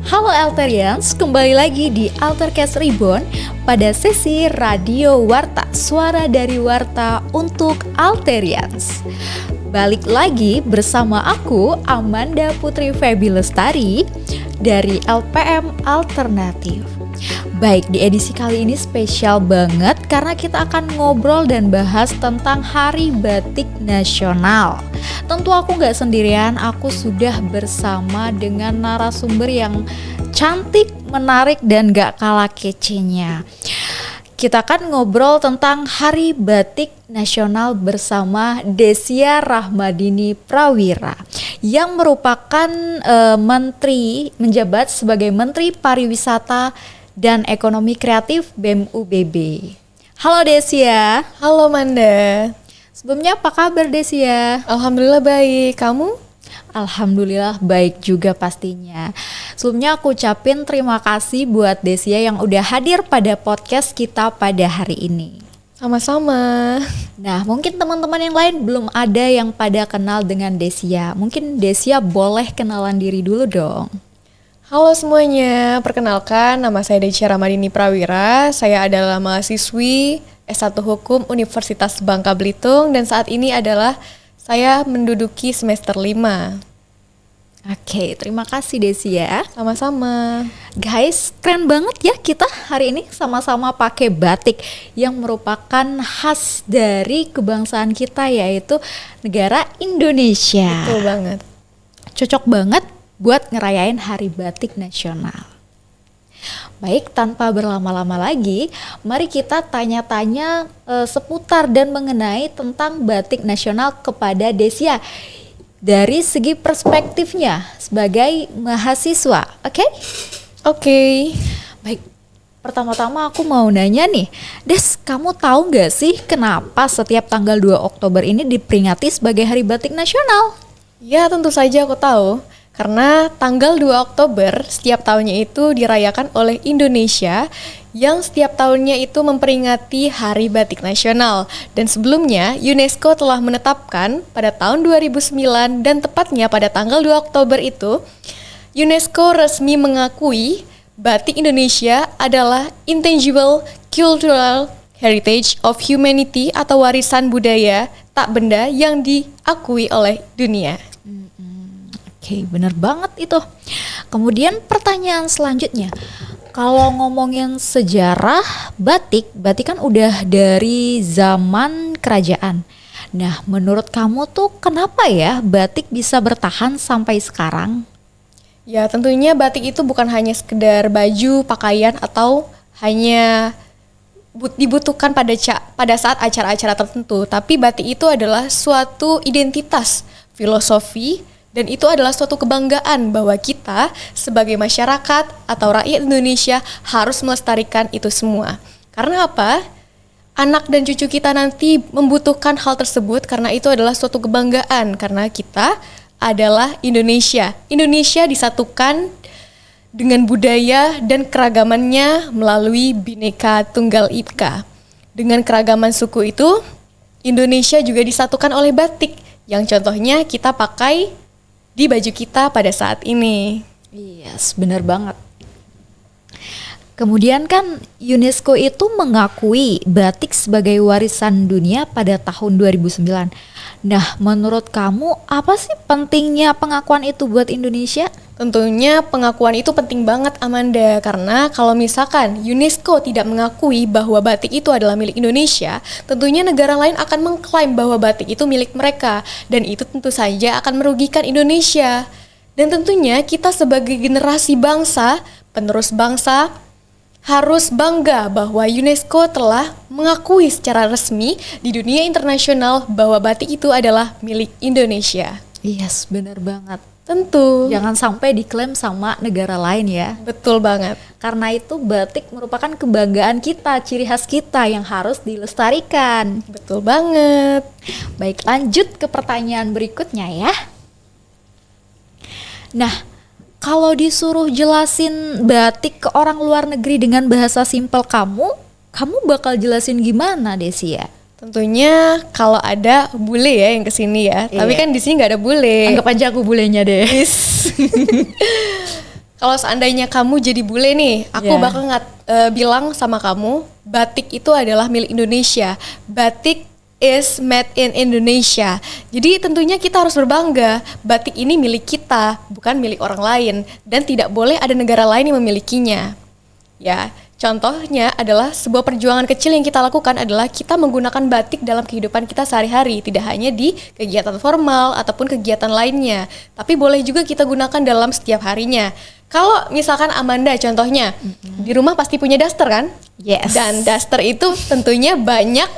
Halo Alterians, kembali lagi di Altercast Reborn pada sesi Radio Warta, suara dari Warta untuk Alterians. Balik lagi bersama aku, Amanda Putri Febi Lestari dari LPM Alternatif. Baik, di edisi kali ini spesial banget karena kita akan ngobrol dan bahas tentang Hari Batik Nasional. Tentu aku gak sendirian, aku sudah bersama dengan narasumber yang cantik, menarik, dan gak kalah kecenya. Kita akan ngobrol tentang Hari Batik Nasional bersama Desya Rahmadini Prawira yang merupakan menjabat sebagai Menteri Pariwisata dan Ekonomi Kreatif BEM UBB. Halo Desya. Halo Manda. Sebelumnya apa kabar Desya? Alhamdulillah baik, kamu? Alhamdulillah baik juga pastinya. Sebelumnya aku ucapin terima kasih buat Desya yang udah hadir pada podcast kita pada hari ini. Sama-sama. Nah, mungkin teman-teman yang lain belum ada yang pada kenal dengan Desya. Mungkin Desya boleh kenalan diri dulu dong. Halo semuanya, perkenalkan nama saya Desya Rahmadini Prawira. Saya adalah mahasiswi S1 Hukum Universitas Bangka Belitung dan saat ini adalah saya menduduki semester 5. Oke, terima kasih Desya. Sama-sama. Guys, keren banget ya kita hari ini sama-sama pakai batik yang merupakan khas dari kebangsaan kita yaitu negara Indonesia. Betul banget. Cocok banget buat ngerayain Hari Batik Nasional. Baik, tanpa berlama-lama lagi, mari kita tanya-tanya seputar dan mengenai tentang batik nasional kepada Desya dari segi perspektifnya sebagai mahasiswa, oke? Oke. Baik, pertama-tama aku mau nanya nih, Des, kamu tahu nggak sih kenapa setiap tanggal 2 Oktober ini diperingati sebagai Hari Batik Nasional? Ya, tentu saja aku tahu. Karena tanggal 2 Oktober setiap tahunnya itu dirayakan oleh Indonesia yang setiap tahunnya itu memperingati Hari Batik Nasional. Dan sebelumnya UNESCO telah menetapkan pada tahun 2009 dan tepatnya pada tanggal 2 Oktober itu UNESCO resmi mengakui batik Indonesia adalah Intangible Cultural Heritage of Humanity atau warisan budaya tak benda yang diakui oleh dunia. Oke, bener banget itu. Kemudian pertanyaan selanjutnya, kalau ngomongin sejarah batik kan udah dari zaman kerajaan. Nah, menurut kamu tuh kenapa ya batik bisa bertahan sampai sekarang? Ya, tentunya batik itu bukan hanya sekedar baju, pakaian, atau hanya dibutuhkan pada saat acara-acara tertentu. Tapi batik itu adalah suatu identitas, filosofi, dan itu adalah suatu kebanggaan bahwa kita sebagai masyarakat atau rakyat Indonesia harus melestarikan itu semua. Karena apa? Anak dan cucu kita nanti membutuhkan hal tersebut karena itu adalah suatu kebanggaan. Karena kita adalah Indonesia. Indonesia disatukan dengan budaya dan keragamannya melalui Bhinneka Tunggal Ika. Dengan keragaman suku itu, Indonesia juga disatukan oleh batik yang contohnya kita pakai di baju kita pada saat ini. Yes, benar banget. Kemudian kan UNESCO itu mengakui batik sebagai warisan dunia pada tahun 2009. Nah, menurut kamu apa sih pentingnya pengakuan itu buat Indonesia? Tentunya pengakuan itu penting banget Amanda, karena kalau misalkan UNESCO tidak mengakui bahwa batik itu adalah milik Indonesia, tentunya negara lain akan mengklaim bahwa batik itu milik mereka, dan itu tentu saja akan merugikan Indonesia. Dan tentunya kita sebagai generasi bangsa, penerus bangsa, harus bangga bahwa UNESCO telah mengakui secara resmi di dunia internasional bahwa batik itu adalah milik Indonesia. Yes, benar banget. Tentu. Jangan sampai diklaim sama negara lain ya. Betul banget. Karena itu batik merupakan kebanggaan kita, ciri khas kita yang harus dilestarikan. Betul banget. Baik, lanjut ke pertanyaan berikutnya ya. Nah, kalau disuruh jelasin batik ke orang luar negeri dengan bahasa simpel kamu bakal jelasin gimana Desya? Tentunya kalau ada bule ya yang kesini ya. Iya. Tapi kan di sini nggak ada bule. Anggap aja aku bulenya deh. Kalau seandainya kamu jadi bule nih, aku Yeah. bakal bilang sama kamu, batik itu adalah milik Indonesia. Batik is made in Indonesia. Jadi tentunya kita harus berbangga, batik ini milik kita, bukan milik orang lain, dan tidak boleh ada negara lain yang memilikinya. Ya, contohnya adalah sebuah perjuangan kecil yang kita lakukan adalah kita menggunakan batik dalam kehidupan kita sehari-hari, tidak hanya di kegiatan formal ataupun kegiatan lainnya, tapi boleh juga kita gunakan dalam setiap harinya. Kalau misalkan Amanda contohnya, di rumah pasti punya daster kan? Yes. Dan daster itu tentunya banyak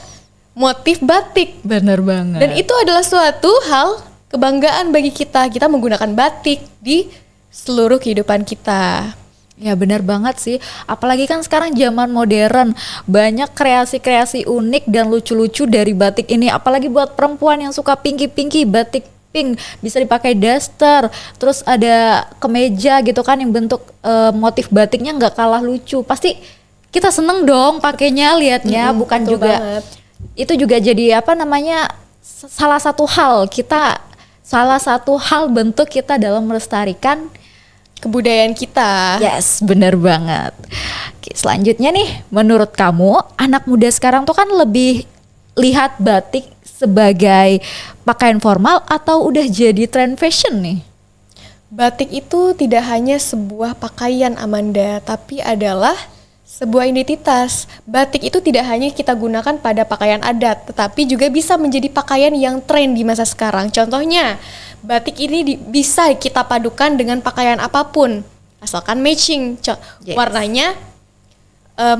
motif batik. Bener banget. Dan itu adalah suatu hal kebanggaan bagi kita. Kita menggunakan batik di seluruh kehidupan kita. Ya benar banget sih, apalagi kan sekarang zaman modern, banyak kreasi-kreasi unik dan lucu-lucu dari batik ini. Apalagi buat perempuan yang suka pinky-pinky, batik pink bisa dipakai daster. Terus ada kemeja gitu kan yang bentuk motif batiknya nggak kalah lucu. Pasti kita seneng dong pakainya, liatnya. Bukan betul juga banget. itu juga jadi apa namanya, salah satu hal bentuk kita dalam melestarikan Kebudayaan kita. Yes, bener banget. Oke, selanjutnya nih, menurut kamu anak muda sekarang tuh kan lebih lihat batik sebagai pakaian formal atau udah jadi tren fashion nih? Batik itu tidak hanya sebuah pakaian, Amanda, tapi adalah sebuah identitas. Batik itu tidak hanya kita gunakan pada pakaian adat, tetapi juga bisa menjadi pakaian yang tren di masa sekarang. Contohnya, batik ini bisa kita padukan dengan pakaian apapun, asalkan matching. Yes. Warnanya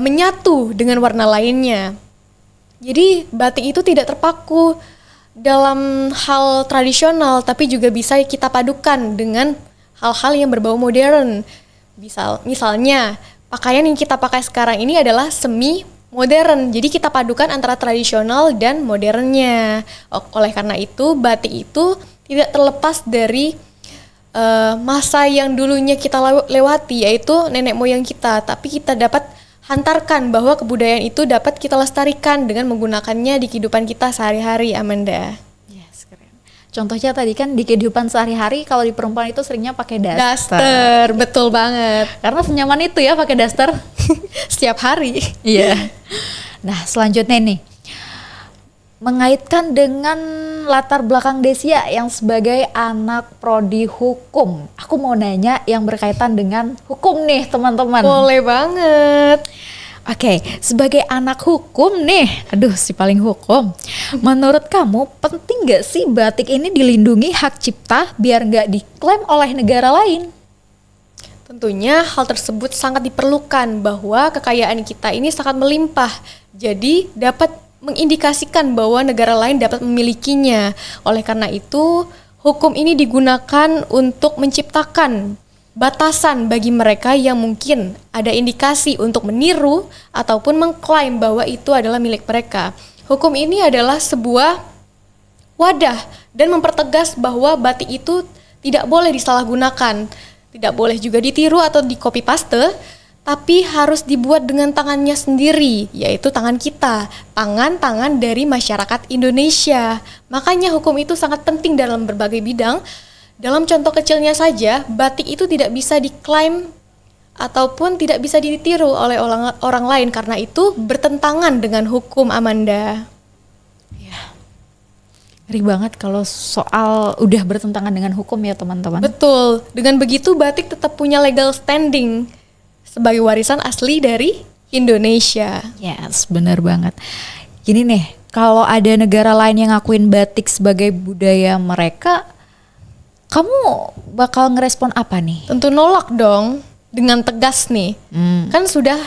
menyatu dengan warna lainnya. Jadi batik itu tidak terpaku dalam hal tradisional, tapi juga bisa kita padukan dengan hal-hal yang berbau modern. Misalnya, pakaian yang kita pakai sekarang ini adalah semi modern, jadi kita padukan antara tradisional dan modernnya. Oleh karena itu, batik itu tidak terlepas dari masa yang dulunya kita lewati, yaitu nenek moyang kita, tapi kita dapat hantarkan bahwa kebudayaan itu dapat kita lestarikan dengan menggunakannya di kehidupan kita sehari-hari, Amanda. Yes, keren. Contohnya tadi kan di kehidupan sehari-hari kalau di perempuan itu seringnya pakai daster. Daster, betul banget. Karena senyaman itu ya pakai daster. Setiap hari. Iya. Nah, selanjutnya nih, mengaitkan dengan latar belakang Desia yang sebagai anak prodi hukum. Aku mau nanya yang berkaitan dengan hukum nih, teman-teman. Boleh banget. Oke, sebagai anak hukum nih, aduh si paling hukum. Menurut kamu penting gak sih batik ini dilindungi hak cipta biar gak diklaim oleh negara lain? Tentunya hal tersebut sangat diperlukan bahwa kekayaan kita ini sangat melimpah. Jadi dapat mengindikasikan bahwa negara lain dapat memilikinya. Oleh karena itu, hukum ini digunakan untuk menciptakan batasan bagi mereka yang mungkin ada indikasi untuk meniru ataupun mengklaim bahwa itu adalah milik mereka. Hukum ini adalah sebuah wadah dan mempertegas bahwa batik itu tidak boleh disalahgunakan, tidak boleh juga ditiru atau di copy paste, tapi harus dibuat dengan tangannya sendiri, yaitu tangan kita, tangan-tangan dari masyarakat Indonesia. Makanya hukum itu sangat penting dalam berbagai bidang. Dalam contoh kecilnya saja, batik itu tidak bisa diklaim ataupun tidak bisa ditiru oleh orang lain karena itu bertentangan dengan hukum, Amanda. Ngeri banget kalau soal udah bertentangan dengan hukum ya teman-teman. Betul, dengan begitu batik tetap punya legal standing sebagai warisan asli dari Indonesia. Yes, benar banget. Gini nih, kalau ada negara lain yang ngakuin batik sebagai budaya mereka, kamu bakal ngerespon apa nih? Tentu nolak dong, dengan tegas nih. Kan sudah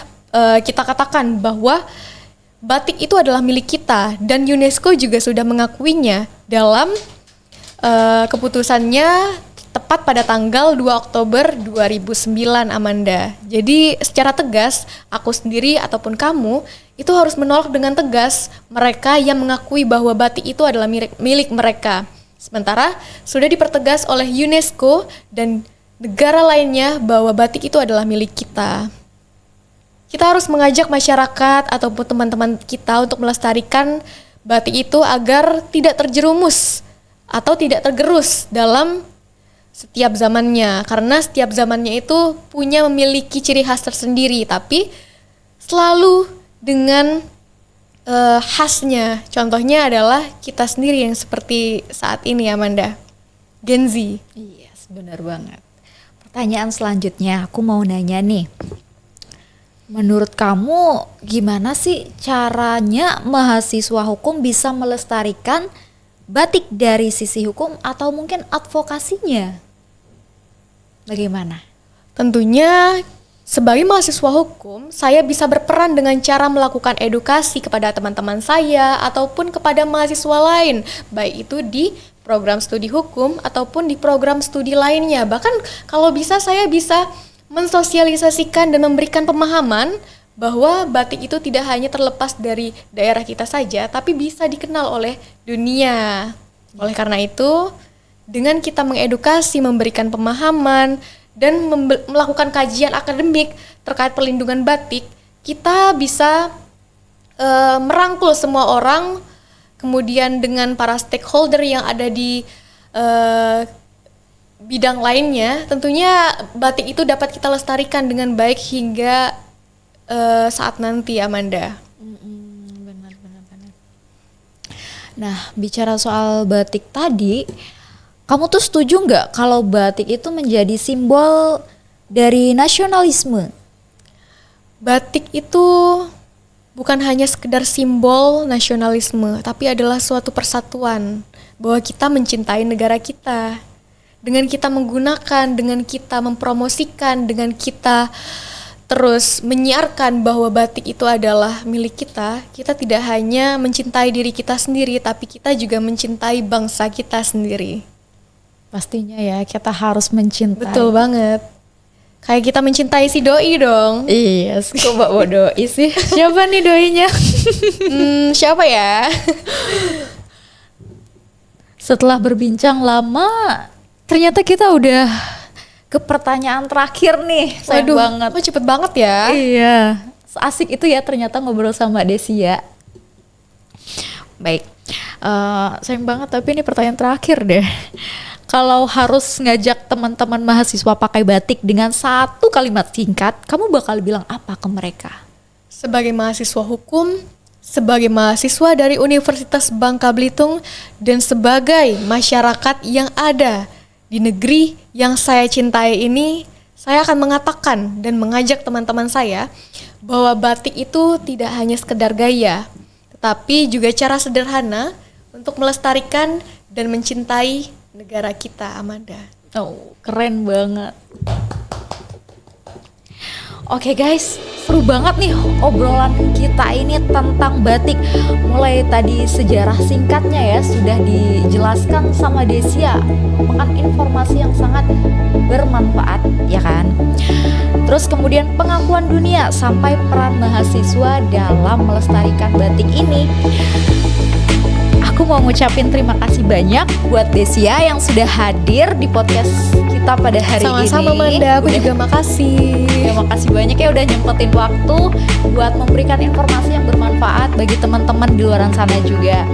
kita katakan bahwa batik itu adalah milik kita dan UNESCO juga sudah mengakuinya dalam keputusannya tepat pada tanggal 2 Oktober 2009, Amanda. Jadi secara tegas, aku sendiri ataupun kamu itu harus menolak dengan tegas mereka yang mengakui bahwa batik itu adalah milik mereka. Sementara sudah dipertegas oleh UNESCO dan negara lainnya bahwa batik itu adalah milik kita. Kita harus mengajak masyarakat ataupun teman-teman kita untuk melestarikan batik itu agar tidak terjerumus atau tidak tergerus dalam setiap zamannya, karena setiap zamannya itu memiliki ciri khas tersendiri, tapi selalu dengan khasnya. Contohnya adalah kita sendiri yang seperti saat ini, Amanda, Gen Z. Yes, benar banget. Pertanyaan selanjutnya, aku mau nanya nih. Menurut kamu gimana sih caranya mahasiswa hukum bisa melestarikan batik dari sisi hukum atau mungkin advokasinya? Bagaimana? Tentunya sebagai mahasiswa hukum, saya bisa berperan dengan cara melakukan edukasi kepada teman-teman saya ataupun kepada mahasiswa lain, baik itu di program studi hukum ataupun di program studi lainnya. Bahkan kalau bisa saya bisa mensosialisasikan dan memberikan pemahaman bahwa batik itu tidak hanya terlepas dari daerah kita saja, tapi bisa dikenal oleh dunia. Oleh karena itu, dengan kita mengedukasi, memberikan pemahaman, dan melakukan kajian akademik terkait perlindungan batik, kita bisa merangkul semua orang, kemudian dengan para stakeholder yang ada di bidang lainnya, tentunya batik itu dapat kita lestarikan dengan baik hingga saat nanti, Amanda. Benar. Nah, bicara soal batik tadi, kamu tuh setuju nggak kalau batik itu menjadi simbol dari nasionalisme? Batik itu bukan hanya sekedar simbol nasionalisme, tapi adalah suatu persatuan bahwa kita mencintai negara kita. Dengan kita menggunakan, dengan kita mempromosikan, dengan kita terus menyiarkan bahwa batik itu adalah milik kita, kita tidak hanya mencintai diri kita sendiri, tapi kita juga mencintai bangsa kita sendiri. Pastinya ya, kita harus mencintai. Betul banget. Kayak kita mencintai si doi dong. Iya, kok bawa doi sih? Siapa nih doinya? Siapa ya? Setelah berbincang lama, ternyata kita udah ke pertanyaan terakhir nih. Sayang banget. Kok cepet banget ya? Iya, asik itu ya ternyata ngobrol sama Desia. Baik, sayang banget tapi ini pertanyaan terakhir deh. Kalau harus ngajak teman-teman mahasiswa pakai batik dengan satu kalimat singkat, kamu bakal bilang apa ke mereka? Sebagai mahasiswa hukum, sebagai mahasiswa dari Universitas Bangka Belitung, dan sebagai masyarakat yang ada di negeri yang saya cintai ini, saya akan mengatakan dan mengajak teman-teman saya bahwa batik itu tidak hanya sekedar gaya, tetapi juga cara sederhana untuk melestarikan dan mencintai negara kita, Amanda. Oh, keren banget. Oke guys, seru banget nih obrolan kita ini tentang batik. Mulai tadi sejarah singkatnya ya sudah dijelaskan sama Desia, merupakan informasi yang sangat bermanfaat ya kan. Terus kemudian pengakuan dunia sampai peran mahasiswa dalam melestarikan batik ini. Aku mau ngucapin terima kasih banyak buat Desia yang sudah hadir di podcast kita pada hari ini. Sama-sama Manda, aku juga makasih. Terima kasih banyak ya udah nyempetin waktu buat memberikan informasi yang bermanfaat bagi teman-teman di luar sana juga.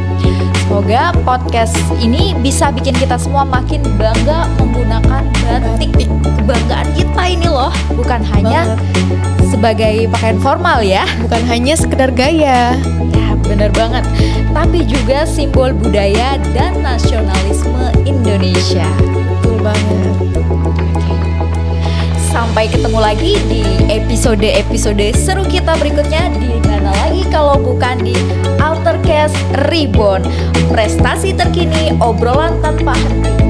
Semoga podcast ini bisa bikin kita semua makin bangga menggunakan batik. Kebanggaan kita ini loh, bukan hanya sebagai pakaian formal ya. Bukan hanya sekedar gaya. Bener banget, tapi juga simbol budaya dan nasionalisme Indonesia. Betul banget. Sampai ketemu lagi di episode-episode seru kita berikutnya. Di mana lagi kalau bukan di Altercast Reborn, prestasi terkini, obrolan tanpa henti.